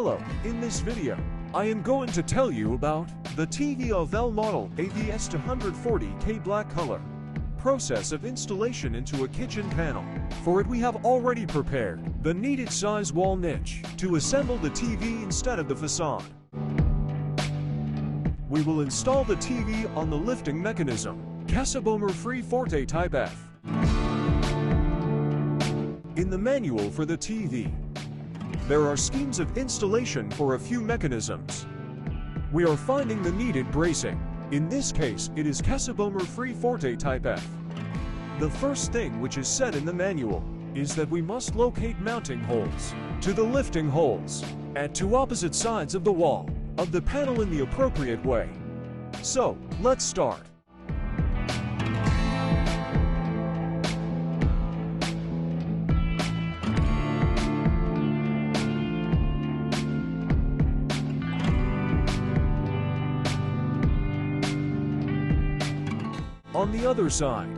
Hello, in this video, I am going to tell you about the TV AVEL model AVS240K black color. Process of installation into a kitchen panel. For it we have already prepared the needed size wall niche to assemble the TV instead of the facade. We will install the TV on the lifting mechanism, Kessebohmer Free Forte Type F. In the manual for the TV, there are schemes of installation for a few mechanisms. We are finding the needed bracing. In this case, it is Kessebohmer Free Forte Type F. The first thing which is said in the manual is that we must locate mounting holes to the lifting holes at two opposite sides of the wall of the panel in the appropriate way. So, let's start. On the other side,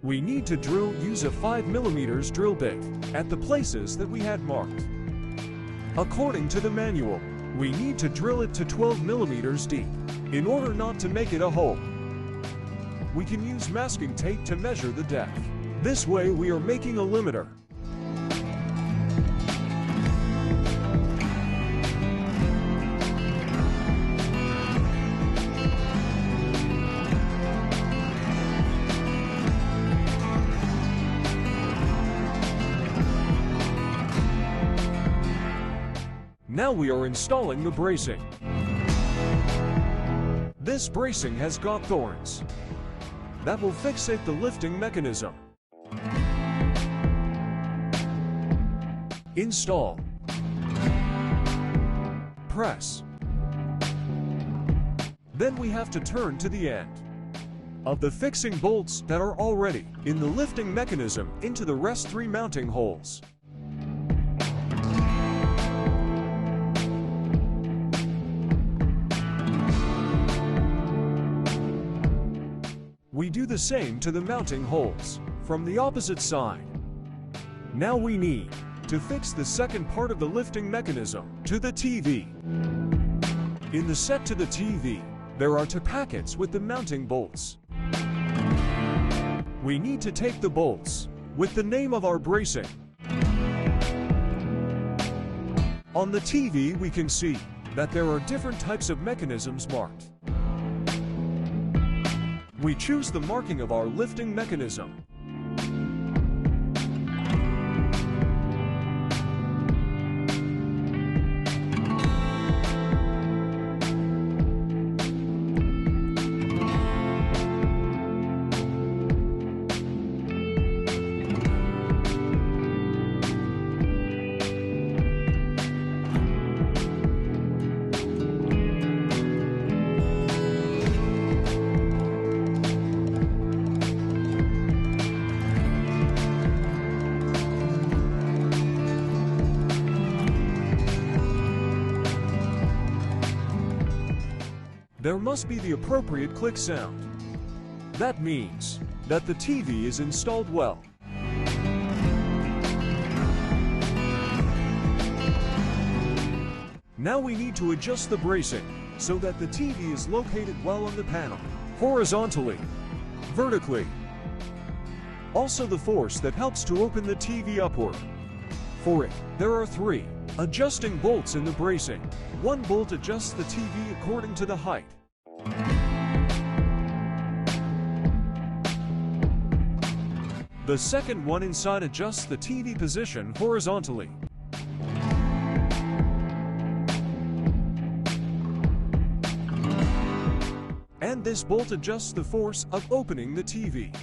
we need to use a 5mm drill bit at the places that we had marked. According to the manual, we need to drill it to 12mm deep in order not to make it a hole. We can use masking tape to measure the depth. This way we are making a limiter. Now we are installing the bracing. This bracing has got thorns that will fixate the lifting mechanism. Install. Press. Then we have to turn to the end of the fixing bolts that are already in the lifting mechanism into the rest 3 mounting holes. We do the same to the mounting holes from the opposite side. Now we need to fix the second part of the lifting mechanism to the TV. In the set to the TV, there are 2 packets with the mounting bolts. We need to take the bolts with the name of our bracing. On the TV we can see that there are different types of mechanisms marked. We choose the marking of our lifting mechanism. There must be the appropriate click sound. That means that the TV is installed well. Now we need to adjust the bracing so that the TV is located well on the panel, horizontally, vertically. Also the force that helps to open the TV upward. For it, there are 3 adjusting bolts in the bracing. 1 bolt adjusts the TV according to the height. The second one inside adjusts the TV position horizontally. And this bolt adjusts the force of opening the TV.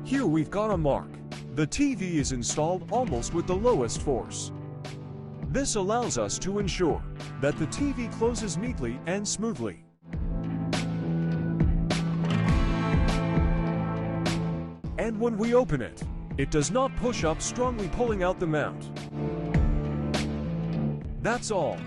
Here we've got a mark. The TV is installed almost with the lowest force. This allows us to ensure that the TV closes neatly and smoothly. And when we open it, it does not push up, strongly pulling out the mount. That's all.